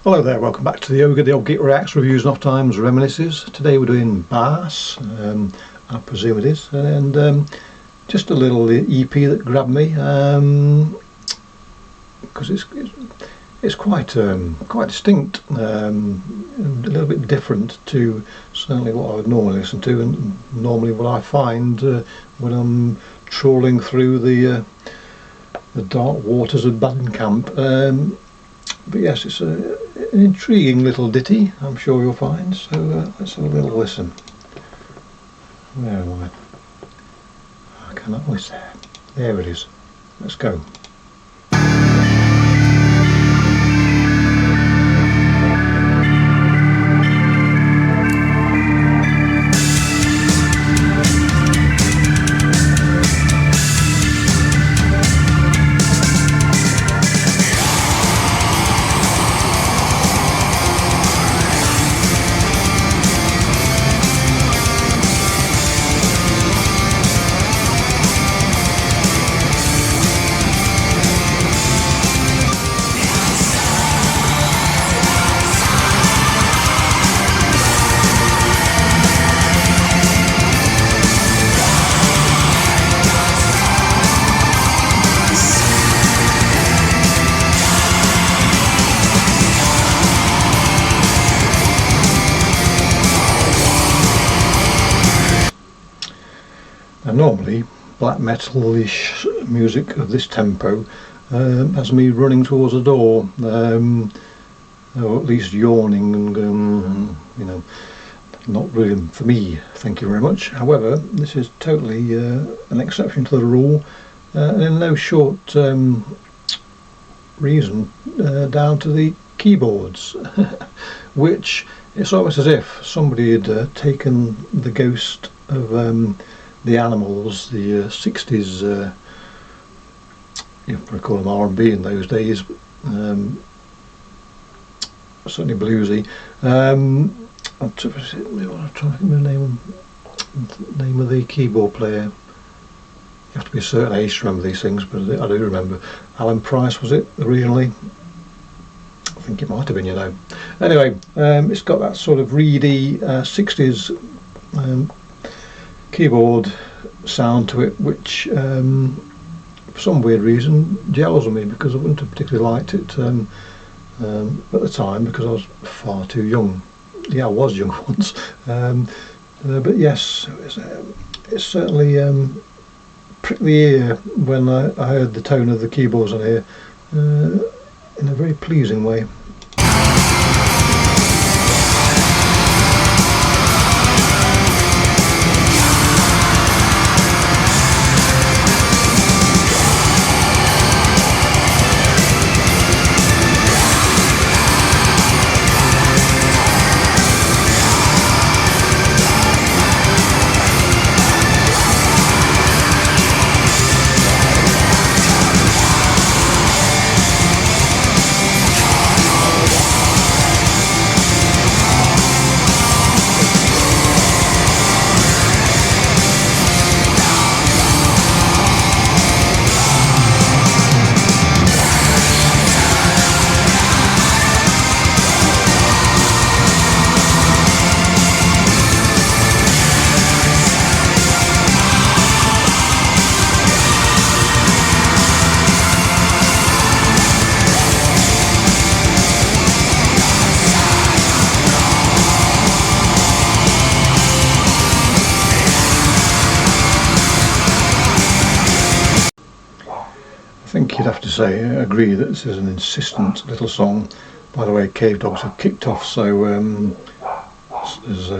Hello there, welcome back to the Ogre, the old Git Reacts, Reviews and Off Times Reminiscences. Today we're doing Baase, I presume it is, and just a little EP that grabbed me, because it's quite distinct, a little bit different to certainly what I would normally listen to, and normally what I find when I'm trawling through the dark waters of Badenkamp. But yes, it's an intriguing little ditty, I'm sure you'll find, so let's have a little listen. Where am I? I cannot, oh, it's there. There it is. Let's go. Now, normally black metal-ish music of this tempo has me running towards the door, or at least yawning and going, you know, not really for me, thank you very much. However, this is totally an exception to the rule, and in no short reason down to the keyboards, which it's almost as if somebody had taken the ghost of the Animals, the 60s, you probably call them R&B in those days, certainly bluesy. I'm trying to think of the name of the keyboard player. You have to be a certain age to remember these things, but I do remember. Alan Price, was it originally? I think it might have been, you know. Anyway, it's got that sort of reedy 60s keyboard sound to it, which for some weird reason gels with me, because I wouldn't have particularly liked it at the time, because I was far too young. Yeah, I was young once, but yes, it certainly pricked the ear when I heard the tone of the keyboards on here, in a very pleasing way. I think you'd have to agree that this is an insistent little song. By the way, Cave Dogs have kicked off, so there's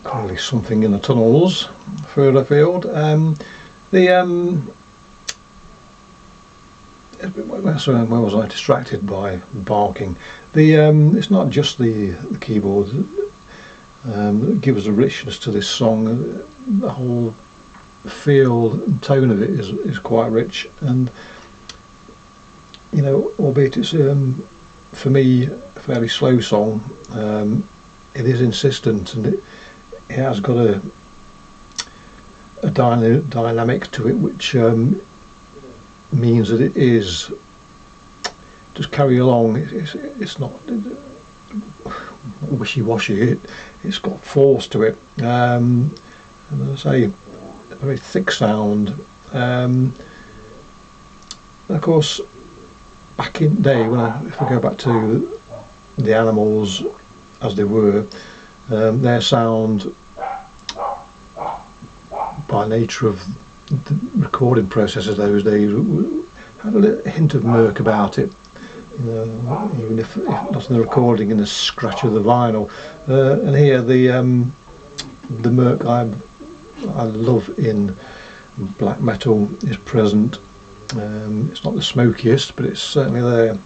clearly something in the tunnels further afield. Where was I distracted by barking? It's not just the keyboard that gives a richness to this song. The whole feel and tone of it is quite rich, and you know, albeit it's for me a fairly slow song, it is insistent, and it has got a dynamic to it, which means that it is just carry along. It's not wishy-washy. It's got force to it, and as I say, a very thick sound. Of course, back in the day, if we go back to the Animals as they were, their sound, by nature of the recording processes those days, had a little hint of murk about it. Even if not in the recording, in the scratch of the vinyl. And here the murk I love in black metal is present. It's not the smokiest, but it's certainly there.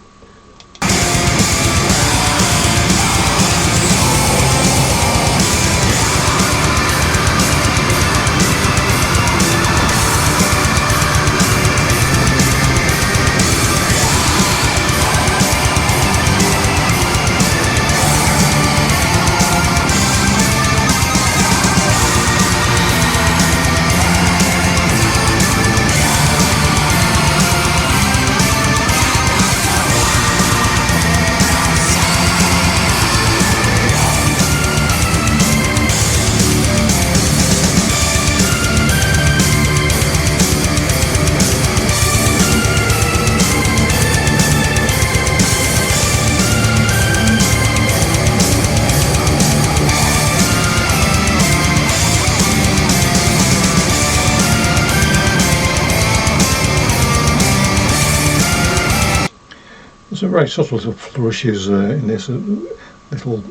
Some very subtle little flourishes in this, little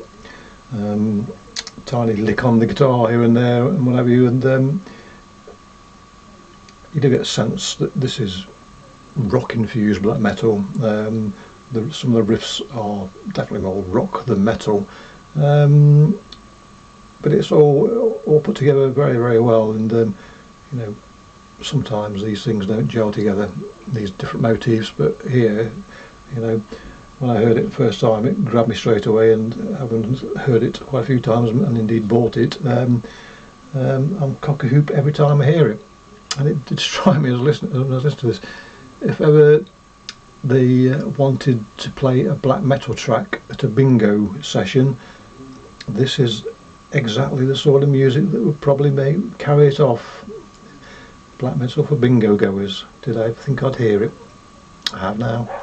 tiny lick on the guitar here and there and what have you, and you do get a sense that this is rock infused black metal. Some of the riffs are definitely more rock than metal, but it's all put together very, very well. And sometimes these things don't gel together, these different motifs, but here, when I heard it the first time, it grabbed me straight away, and having heard it quite a few times and indeed bought it, I'm cock-a-hoop every time I hear it. And it did strike me as I was listening to this, if ever they wanted to play a black metal track at a bingo session, this is exactly the sort of music that would probably carry it off. Black metal for bingo goers. Did I ever think I'd hear it? I have now.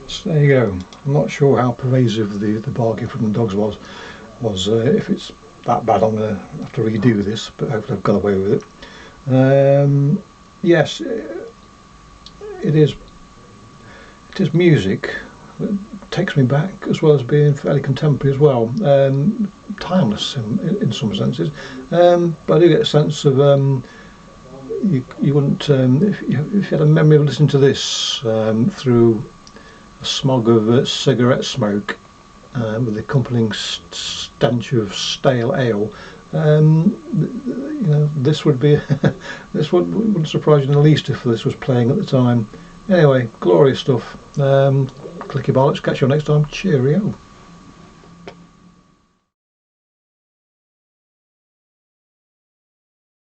So there you go. I'm not sure how pervasive the barking from the dogs was. If it's that bad, I'm going to have to redo this, but hopefully I've got away with it. Yes, it is music that takes me back, as well as being fairly contemporary as well. Timeless in some senses, but I do get a sense of you wouldn't if you had a memory of listening to this through a smog of cigarette smoke with the accompanying stench of stale ale. This would be this wouldn't surprise you in the least if this was playing at the time. Anyway, glorious stuff. Clicky bollocks. Catch you next time. Cheerio.